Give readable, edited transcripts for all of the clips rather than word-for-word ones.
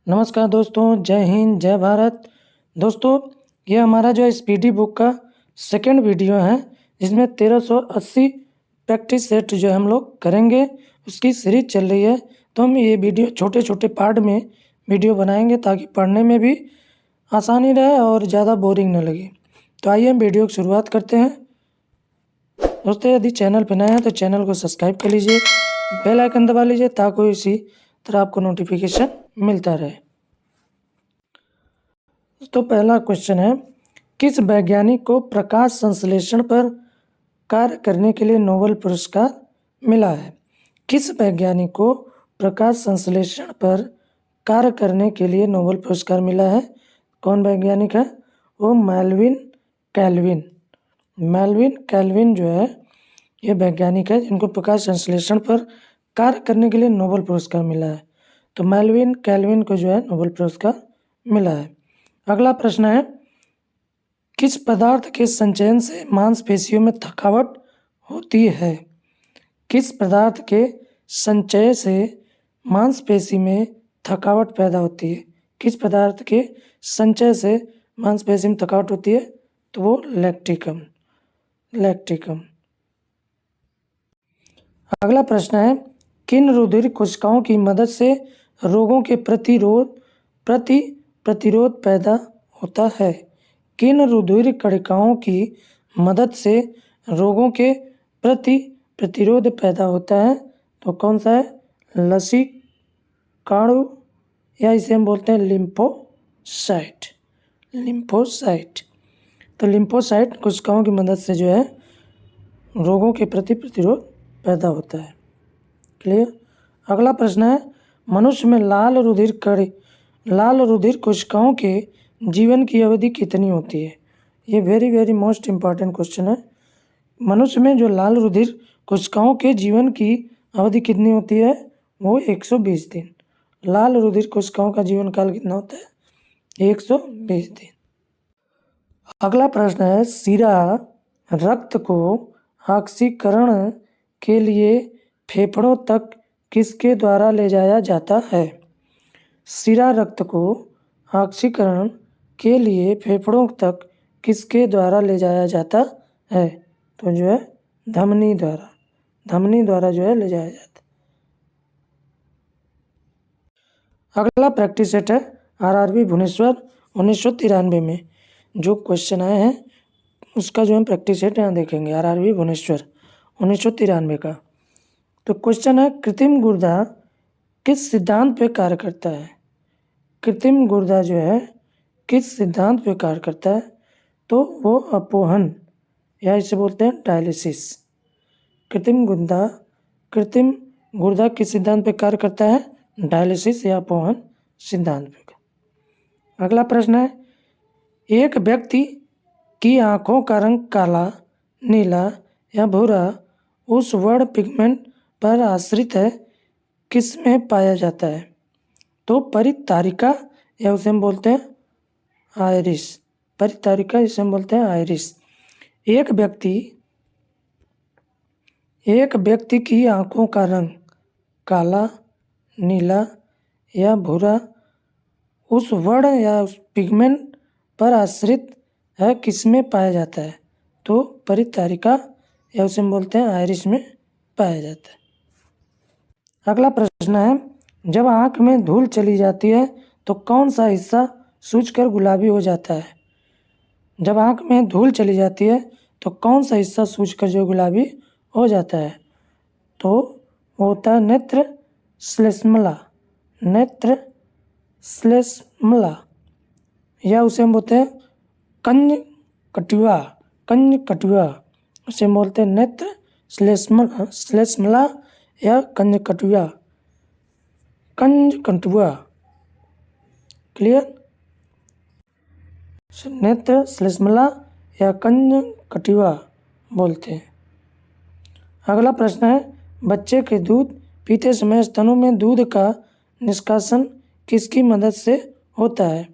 नमस्कार दोस्तों, जय हिंद, जय भारत। दोस्तों, ये हमारा जो स्पीडी बुक का सेकंड वीडियो है, जिसमें 1380 प्रैक्टिस सेट जो हम लोग करेंगे, उसकी सीरीज चल रही है। तो हम ये वीडियो छोटे छोटे पार्ट में वीडियो बनाएंगे ताकि पढ़ने में भी आसानी रहे और ज़्यादा बोरिंग न लगे। तो आइए हम वीडियो की शुरुआत करते हैं। दोस्तों, यदि चैनल पर नए हैं तो चैनल को सब्सक्राइब कर लीजिए, बेल आइकन दबा लीजिए ताकि इसी तरह आपको नोटिफिकेशन मिलता रहे। तो पहला क्वेश्चन है, किस वैज्ञानिक को प्रकाश संश्लेषण पर कार्य करने के लिए नोबेल पुरस्कार मिला है? किस वैज्ञानिक को प्रकाश संश्लेषण पर कार्य करने के लिए नोबेल पुरस्कार मिला है? कौन वैज्ञानिक है? वो मेल्विन कैल्विन। मेल्विन कैल्विन जो है ये वैज्ञानिक है जिनको प्रकाश संश्लेषण पर कार्य करने के लिए नोबेल पुरस्कार मिला है। तो मेल्विन कैल्विन को जो है नोबेल पुरस्कार मिला है। अगला प्रश्न है, किस पदार्थ के संचयन से मांसपेशियों में थकावट होती है? किस पदार्थ के संचय से मांसपेशी में थकावट पैदा होती है? किस पदार्थ के संचय से मांसपेशी में थकावट होती है? तो वो लैक्टिकम। अगला प्रश्न है, किन रुधिर कोशिकाओं की मदद से रोगों के प्रतिरोध पैदा होता है? किन रुधिर कणिकाओं की मदद से रोगों के प्रतिरोध पैदा होता है? तो कौन सा है? लसीकाणु, या इसे हम बोलते हैं लिम्फोसाइट। तो लिम्फोसाइट कोशिकाओं की मदद से जो है रोगों के प्रति प्रतिरोध पैदा होता है। क्लियर। अगला प्रश्न है, मनुष्य में लाल रुधिर कोशिकाओं के जीवन की अवधि कितनी होती है? ये वेरी मोस्ट इम्पॉर्टेंट क्वेश्चन है। मनुष्य में जो लाल रुधिर कोशिकाओं के जीवन की अवधि कितनी होती है? वो 120 दिन। लाल रुधिर कोशिकाओं का जीवन काल कितना होता है? 120 दिन। अगला प्रश्न है, सीरा रक्त को ऑक्सीकरण के लिए फेफड़ों तक किसके द्वारा ले जाया जाता है? सीरा रक्त को ऑक्सीकरण के लिए फेफड़ों तक किसके द्वारा ले जाया जाता है? तो जो है धमनी द्वारा जो है ले जाया जाता है। अगला प्रैक्टिस सेट है आरआरबी भुवनेश्वर 1993 में जो क्वेश्चन आए हैं उसका जो हम प्रैक्टिस सेट यहाँ देखेंगे। आरआरबी भुवनेश्वर 1993 का। तो क्वेश्चन है, कृत्रिम गुर्दा किस सिद्धांत पे कार्य करता है? कृत्रिम गुर्दा जो है किस सिद्धांत पे कार्य करता है? तो वो अपोहन, या इसे बोलते हैं डायलिसिस। कृत्रिम गुर्दा किस सिद्धांत पे कार्य करता है? डायलिसिस या अपोहन सिद्धांत पे। अगला प्रश्न है, एक व्यक्ति की आंखों का रंग काला, नीला या भूरा उस वर्ण पिगमेंट पर आश्रित है किसमें पाया जाता है? तो परितारिका, या उसे हम बोलते हैं आइरिस। परितारिका, इसे हम बोलते हैं आइरिस। एक व्यक्ति की आंखों का रंग काला, नीला या भूरा उस वर्ण या उस पिगमेंट पर आश्रित है किसमें पाया जाता है? तो परितारिका, या उसे हम बोलते हैं आइरिस में पाया जाता है। अगला प्रश्न है, जब आँख में धूल चली जाती है तो कौन सा हिस्सा सूजकर गुलाबी हो जाता है? जब आँख में धूल चली जाती है तो कौन सा हिस्सा सूजकर जो गुलाबी हो जाता है? तो वो होता है नेत्र श्लेष्मला, या उसे हम बोलते हैं कंजकटिवा। उसे हम बोलते हैं नेत्र श्लेष्मला या कंजकटिवा। क्लियर। नेत्र श्लेष्मला या कंजकटिवा बोलते हैं। अगला प्रश्न है, बच्चे के दूध पीते समय स्तनों में दूध का निष्कासन किसकी मदद से होता है?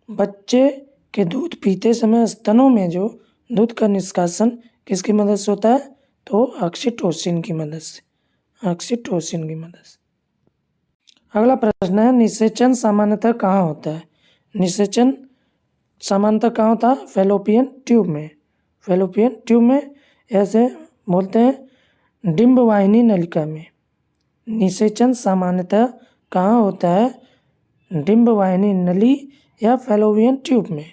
बच्चे के दूध पीते समय स्तनों में जो दूध का निष्कासन किसकी मदद से होता है? तो ऑक्सीटोसिन की मदद से। अगला प्रश्न है निषेचन सामान्यतः कहाँ होता है? निषेचन सामान्यतः कहाँ होता है? फैलोपियन ट्यूब में। फैलोपियन ट्यूब में ऐसे बोलते हैं डिंबवाहिनी नलिका में। निषेचन सामान्यतः कहाँ होता है? डिंबवाहिनी नली या फैलोपियन ट्यूब में।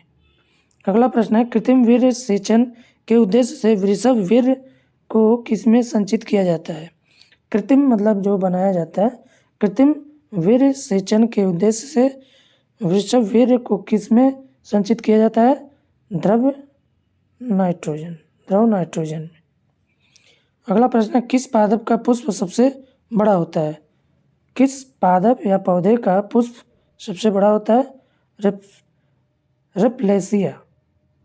अगला प्रश्न है कृत्रिम वीर्य सेचन के उद्देश्य से वृषभ वीर्य को किसमें संचित किया जाता है? कृत्रिम मतलब जो बनाया जाता है। कृत्रिम वीर्य सेचन के उद्देश्य से वृषभ वीर्य को किसमें संचित किया जाता है? द्रव नाइट्रोजन में। अगला प्रश्न है किस पादप का पुष्प सबसे बड़ा होता है? किस पादप या पौधे का पुष्प सबसे बड़ा होता है? रेफ्लेसिया।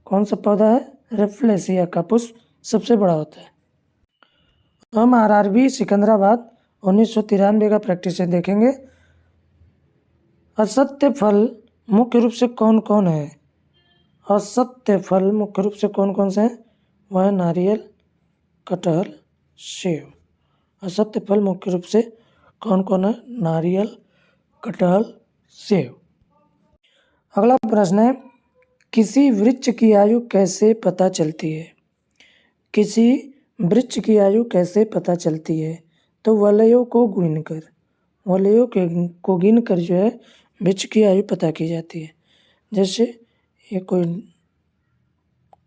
कौन सा पौधा है? रेफ्लेसिया का पुष्प सबसे बड़ा होता है। हम आरआरबी सिकंदराबाद 1993 का प्रैक्टिस देखेंगे। असत्य फल मुख्य रूप से कौन कौन है? असत्य फल मुख्य रूप से कौन कौन से हैं? वह है नारियल, कटहल, सेब। असत्य फल मुख्य रूप से कौन कौन है? नारियल, कटहल, सेब। अगला प्रश्न है किसी वृक्ष की आयु कैसे पता चलती है? किसी वृक्ष की आयु कैसे पता चलती है? तो वलयों को गिनकर जो है वृक्ष की आयु पता की जाती है। जैसे ये कोई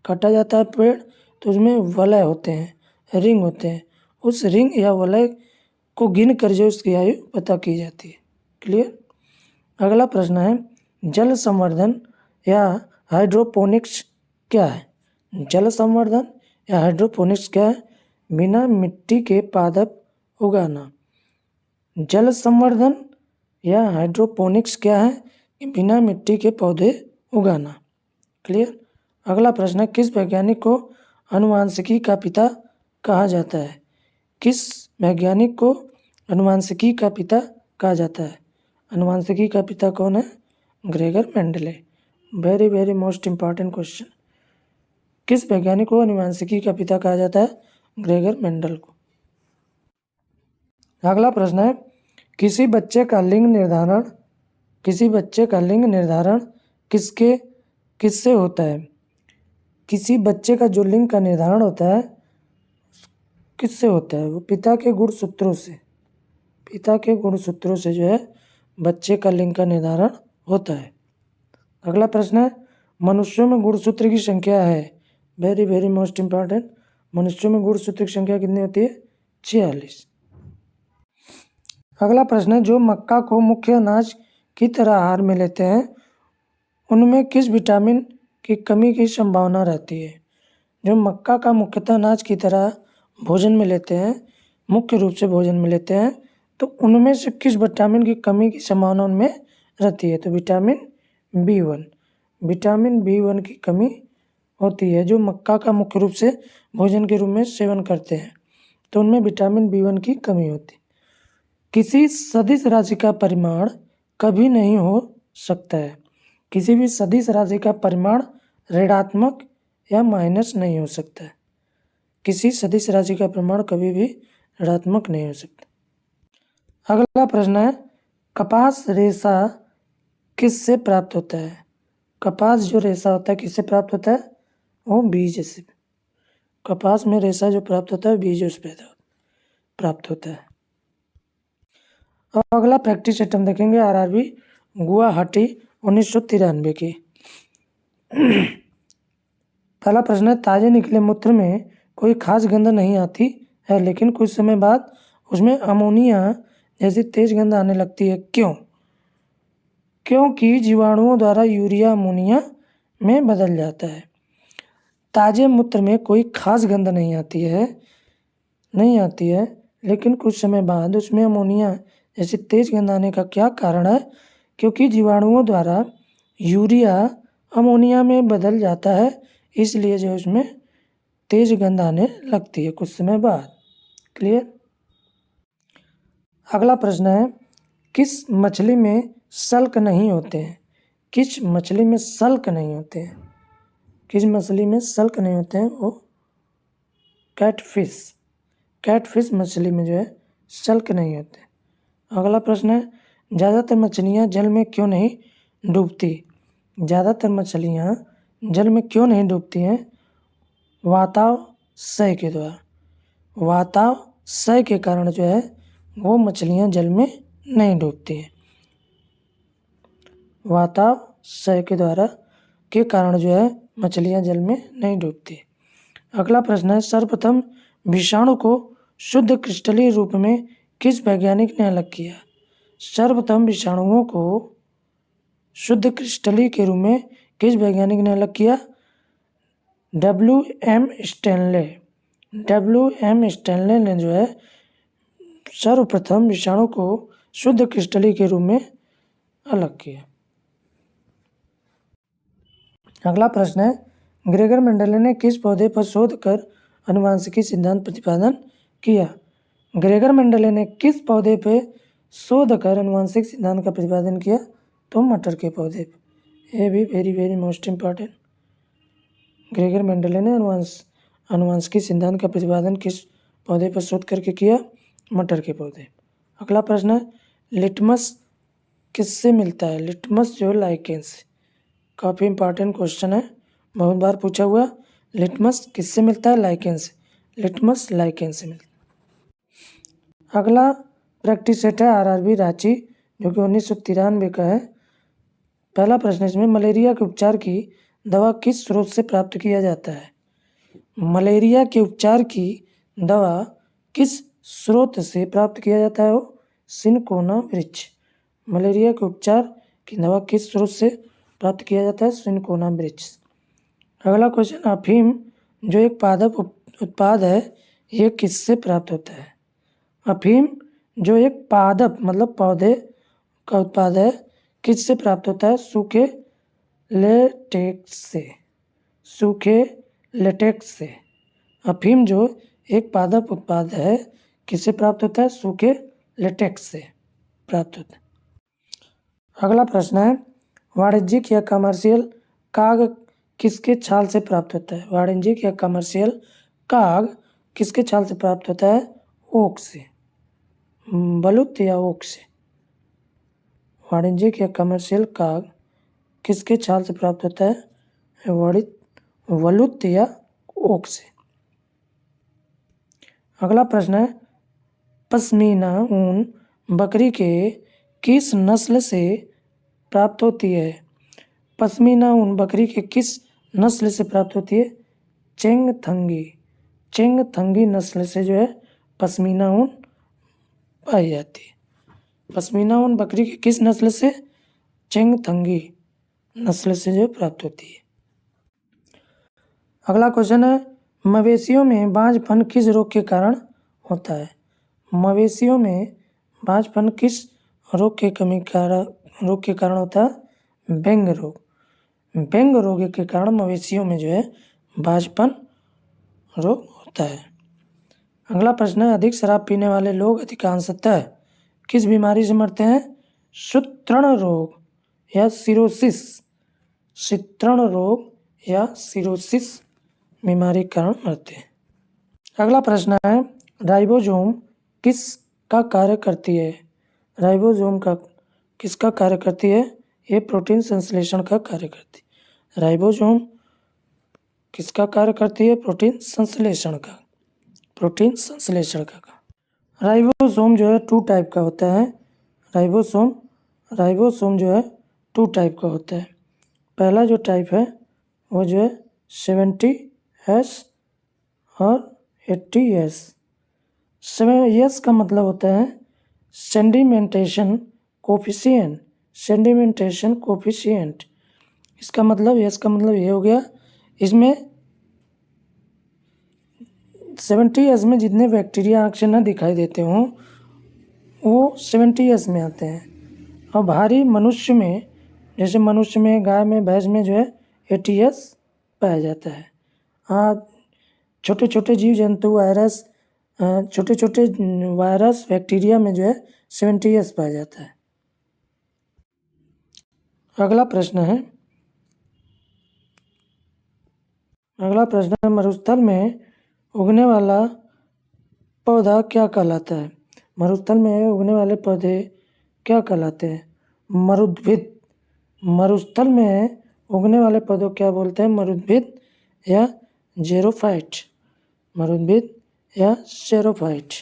काटा जाता है पेड़ तो उसमें वलय होते हैं, रिंग होते हैं। उस रिंग या वलय को गिनकर जो उसकी आयु पता की जाती है। क्लियर? अगला प्रश्न है जल संवर्धन या हाइड्रोपोनिक्स क्या है? जल संवर्धन या हाइड्रोपोनिक्स क्या है? बिना मिट्टी के पादप उगाना। जल संवर्धन या हाइड्रोपोनिक्स क्या है? बिना मिट्टी के पौधे उगाना। क्लियर? अगला प्रश्न है किस वैज्ञानिक को अनुवांशिकी का पिता कहा जाता है? किस वैज्ञानिक को अनुवांशिकी का पिता कहा जाता है? अनुवांशिकी का पिता कौन है? Gregor Mendel. Very very most important question. किस वैज्ञानिक को अनुवांशिकी का पिता कहा जाता है? ग्रेगर मेंडल को। अगला प्रश्न है किसी बच्चे का लिंग निर्धारण किससे होता है? किसी बच्चे का जो लिंग का निर्धारण होता है किससे होता है? वो पिता के गुणसूत्रों से जो है बच्चे का लिंग का निर्धारण होता है। अगला प्रश्न है मनुष्यों में गुणसूत्र की संख्या है? Very very most important. मनुष्यों में गुणसूत्र की संख्या कितनी होती है? 46। अगला प्रश्न है जो मक्का को मुख्य अनाज की तरह आहार में लेते हैं उनमें किस विटामिन की कमी की संभावना रहती है? जो मक्का का मुख्यतः अनाज की तरह भोजन में लेते हैं, मुख्य रूप से भोजन में लेते हैं, तो उनमें से किस विटामिन की कमी की संभावना उनमें रहती है? तो विटामिन B1 की कमी होती है। जो मक्का का मुख्य रूप से भोजन के रूप में सेवन करते हैं तो उनमें विटामिन B1 की कमी होती है। किसी सदिश राशि का परिमाण कभी नहीं हो सकता है। किसी भी सदिश राशि का परिमाण ऋणात्मक या माइनस नहीं हो सकता है। किसी सदिश राशि का परिमाण कभी भी ऋणात्मक नहीं हो सकता। अगला प्रश्न है कपास रेशा किससे प्राप्त होता है? कपास जो रेशा होता है किससे प्राप्त होता है? वो बीज से। कपास में रेशा जो प्राप्त होता है बीजों से प्राप्त होता है। अब अगला प्रैक्टिस आइटम देखेंगे आरआरबी गुवाहाटी 1993 की। पहला प्रश्न है ताजे निकले मूत्र में कोई खास गंध नहीं आती है लेकिन कुछ समय बाद उसमें अमोनिया जैसी तेज गंध आने लगती है, क्यों? क्योंकि जीवाणुओं द्वारा यूरिया अमोनिया में बदल जाता है। ताजे मूत्र में कोई खास गंध नहीं आती है लेकिन कुछ समय बाद उसमें अमोनिया जैसे तेज गंध आने का क्या कारण है? क्योंकि जीवाणुओं द्वारा यूरिया अमोनिया में बदल जाता है, इसलिए जो उसमें तेज गंध आने लगती है कुछ समय बाद। क्लियर? अगला प्रश्न है किस मछली में सल्क नहीं होते हैं? किस मछली में सल्क नहीं होते हैं? किस मछली में सल्क नहीं होते हैं? वो कैटफिश मछली में जो है सल्क नहीं होते। अगला प्रश्न है ज़्यादातर मछलियाँ जल में क्यों नहीं डूबती? ज़्यादातर मछलियाँ जल में क्यों नहीं डूबती हैं? वातावशय के द्वारा। वातावशय के कारण जो है वो मछलियाँ जल में नहीं डूबती हैं। वातावशय के द्वारा के कारण जो है मछलियाँ जल में नहीं डूबती। अगला प्रश्न है, सर्वप्रथम विषाणु को शुद्ध क्रिस्टलीय रूप में किस वैज्ञानिक ने अलग किया? सर्वप्रथम विषाणुओं को शुद्ध क्रिस्टलीय के रूप में किस वैज्ञानिक ने अलग किया? W.M. स्टैनले। W.M. स्टैनले ने जो है सर्वप्रथम विषाणु को शुद्ध क्रिस्टलीय के रूप में अलग किया। अगला प्रश्न है, ग्रेगर मेंडले ने किस पौधे पर शोध कर आनुवंशिकी सिद्धांत प्रतिपादन किया? ग्रेगर मेंडले ने किस पौधे पर शोध कर आनुवंशिक सिद्धांत का प्रतिपादन किया? तो मटर के पौधे पर। ये भी very most important. Gregor Mendel ने आनुवंशिकी सिद्धांत का प्रतिपादन किस पौधे पर शोध करके किया? मटर के पौधे। अगला प्रश्न है, लिटमस किससे मिलता है? लिटमस जो लाइकेन से। काफ़ी इंपॉर्टेंट क्वेश्चन है, बहुत बार पूछा हुआ। लिटमस किससे मिलता है? लाइकेन से। लिटमस लाइकेन से मिलता है। अगला प्रैक्टिस सेट है RRB रांची, जो कि 1993 का है। पहला प्रश्न इसमें, मलेरिया के उपचार की दवा किस स्रोत से प्राप्त किया जाता है? मलेरिया के उपचार की दवा किस स्रोत से प्राप्त किया जाता है? वो सिनकोना वृक्ष। मलेरिया के उपचार की दवा किस स्रोत से प्राप्त किया जाता है? सिनकोना वृक्ष। अगला क्वेश्चन, अफीम जो एक पादप उत्पाद है, ये किससे प्राप्त होता है? अफीम जो एक पादप मतलब पौधे का उत्पाद है, किससे प्राप्त होता है? सूखे लेटेक्स से। सूखे लेटेक्स से। अफीम जो एक पादप उत्पाद है, किससे प्राप्त होता है? सूखे लेटेक्स से प्राप्त होता है। अगला प्रश्न है, वाणिज्यिक या कमर्शियल काग किसके छाल से प्राप्त होता है? वाणिज्यिक या कमर्शियल काग किसके छाल से प्राप्त होता है? ओक से। बलुत या ओक से। वाणिज्यिक या कमर्शियल काग किसके छाल से प्राप्त होता है? वलुत या ओक से। अगला प्रश्न है, पश्मीना ऊन बकरी के किस नस्ल से प्राप्त होती है? पश्मीना ऊन बकरी के किस नस्ल से प्राप्त होती है? चेंगथंगी। चेंगथंगी नस्ल से जो है पश्मीना ऊन पाई जाती है। पश्मीना ऊन बकरी के किस नस्ल से? चेंगथंगी नस्ल से जो प्राप्त होती है। अगला क्वेश्चन है, मवेशियों में बांझपन किस रोग के कारण होता है? मवेशियों में बांझपन किस रोग के कारण होता है? बेंग रोग। बेंग रोग के कारण मवेशियों में जो है बांझपन रोग होता है। अगला प्रश्न है, अधिक शराब पीने वाले लोग अधिकांशतः किस बीमारी से मरते हैं? सूत्रण रोग या सिरोसिस। सूत्रण रोग या सिरोसिस बीमारी के कारण मरते हैं। अगला प्रश्न है, राइबोसोम किसका कार्य करती है? राइबोसोम का किसका कार्य करती है? ये प्रोटीन संश्लेषण का कार्य करती है। राइबोसोम किसका कार्य करती है? प्रोटीन संश्लेषण का। प्रोटीन संश्लेषण का। राइबोसोम जो है 2 टाइप का होता है। राइबोसोम जो है 2 टाइप का होता है। पहला जो टाइप है वो जो है 70S और 80S। S का मतलब होता है सेडिमेंटेशन कोफिशिएंट। Sedimentation coefficient. इसका मतलब S का मतलब ये हो गया, इसमें 70S में जितने बैक्टीरिया आँख से न दिखाई देते हों वो 70S में आते हैं। और भारी मनुष्य में, जैसे मनुष्य में, गाय में, भैंस में जो है 80S पाया जाता है। हाँ, छोटे छोटे जीव जंतु वायरस, छोटे छोटे वायरस बैक्टीरिया में जो है 70S पाया जाता है। अगला प्रश्न है, मरुस्थल में उगने वाला पौधा क्या कहलाता है? मरुस्थल में उगने वाले पौधे क्या कहलाते हैं? मरुद्भिद। मरुस्थल में उगने वाले पौधों क्या बोलते हैं? मरुद्भिद या जेरोफाइट। मरुद्भिद या जेरोफाइट।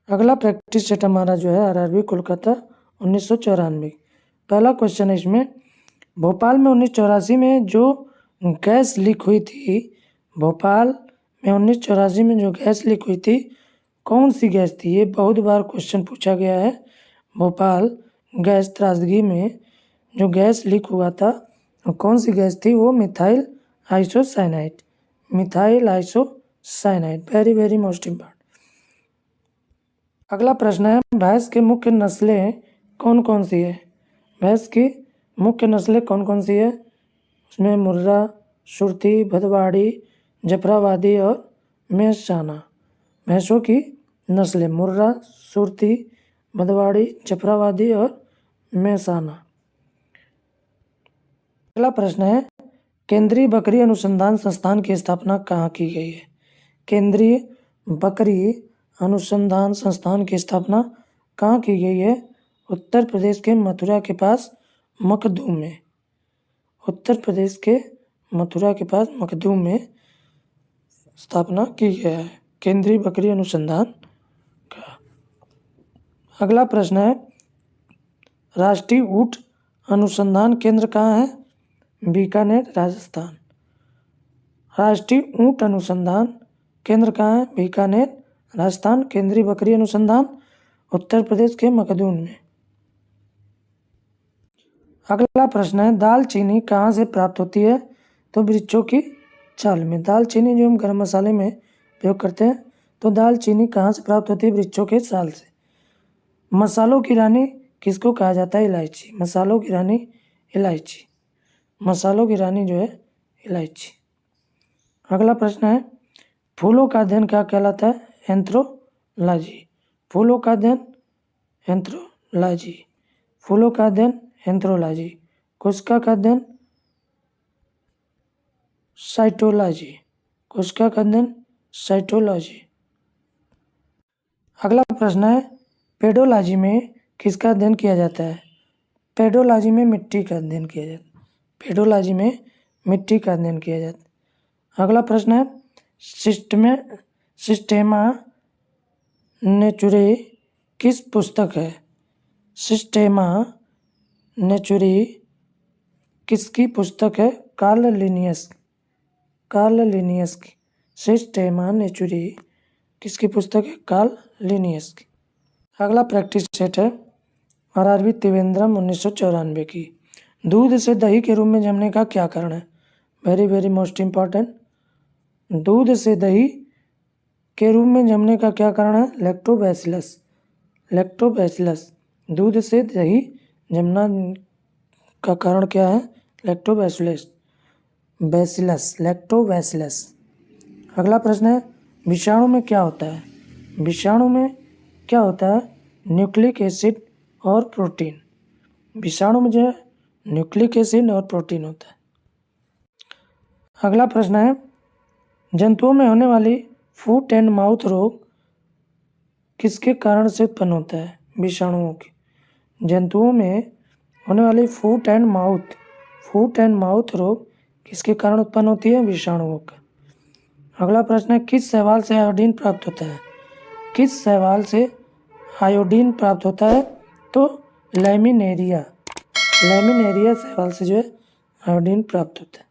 अगला प्रैक्टिस सेट हमारा जो है आरआरबी कोलकाता 1994। पहला क्वेश्चन है इसमें, भोपाल में 1984 में जो गैस लीक हुई थी, भोपाल में 1984 में जो गैस लीक हुई थी, कौन सी गैस थी? ये बहुत बार क्वेश्चन पूछा गया है। भोपाल गैस त्रासदी में जो गैस लीक हुआ था, कौन सी गैस थी? वो methyl isocyanide. Methyl isocyanide, very very most important. अगला प्रश्न है, भैंस की मुख्य नस्लें कौन कौन सी है? भैंस की मुख्य नस्लें कौन कौन सी है? उसमें मुर्रा, सुरती, भदवाड़ी, जफराबादी और मेहसाना। भैंसों की नस्लें मुर्रा, सुरती, भदवाड़ी, जफराबादी और मेहसाना। अगला प्रश्न है, केंद्रीय बकरी अनुसंधान संस्थान की स्थापना कहाँ की गई है? केंद्रीय बकरी अनुसंधान संस्थान की स्थापना कहाँ की गई है? उत्तर प्रदेश के मथुरा के पास मखदूम में। उत्तर प्रदेश के मथुरा के पास मखदूम में स्थापना की गया है केंद्रीय बकरी अनुसंधान का। अगला प्रश्न है, राष्ट्रीय ऊंट अनुसंधान केंद्र कहाँ है? बीकानेर, राजस्थान। राष्ट्रीय ऊंट अनुसंधान केंद्र कहाँ है? बीकानेर, राजस्थान। केंद्रीय बकरी अनुसंधान उत्तर प्रदेश के मखदूम में। अगला प्रश्न है, दालचीनी कहाँ से प्राप्त होती है? तो वृक्षों की छाल में। दालचीनी जो हम गरम मसाले में प्रयोग करते हैं, तो दालचीनी कहाँ से प्राप्त होती है? वृक्षों के छाल से। मसालों की रानी किसको कहा जाता है? इलायची। मसालों की रानी इलायची। मसालों की रानी जो है इलायची। अगला प्रश्न है, फूलों का अध्ययन क्या कहलाता है? एंथ्रोलॉजी। फूलों का अध्ययन एंथ्रोलॉजी। फूलों का अध्ययन एंथ्रोलॉजी। कोशिका का अध्ययन साइटोलॉजी। कोशिका का अध्ययन साइटोलॉजी। अगला प्रश्न है, पेडोलॉजी में किसका अध्ययन किया जाता है? पेडोलॉजी में मिट्टी का अध्ययन किया जाता है। पेडोलॉजी में मिट्टी का अध्ययन किया जाता है। अगला प्रश्न है, सिस्टेमा नेचुरे किस पुस्तक है? सिस्टेमा नेचुरे किसकी पुस्तक है? Karl Linnaeus. कार्ल लिनियस की। सिस्टेमा नेचुरे किसकी पुस्तक है? कार्ल लिनियस की। अगला प्रैक्टिस सेट है आरआरबी त्रिवेंद्रम 1994 की। दूध से दही के रूप में जमने का क्या कारण है? Very very most important. दूध से दही के रूप में जमने का क्या कारण है? लैक्टोबैसिलस। लैक्टोबैसिलस। दूध से दही जमना का कारण क्या है? लैक्टोबैसिलस। Bacillus, lactobacillus. अगला प्रश्न है, विषाणु में क्या होता है? विषाणु में क्या होता है? न्यूक्लिक एसिड और प्रोटीन। विषाणु में जो है न्यूक्लिक एसिड और प्रोटीन होता है। अगला प्रश्न है, जंतुओं में होने वाली फुट एंड माउथ रोग किसके कारण से उत्पन्न होता है? विषाणुओं के। जंतुओं में होने वाली फुट एंड माउथ रोग किसके कारण उत्पन्न होती है? विषाणुओं का। अगला प्रश्न है, किस शैवाल से आयोडीन प्राप्त होता है? किस शैवाल से आयोडीन प्राप्त होता है? तो लैमिनेरिया। लैमिनेरिया शैवाल से जो है आयोडीन प्राप्त होता है।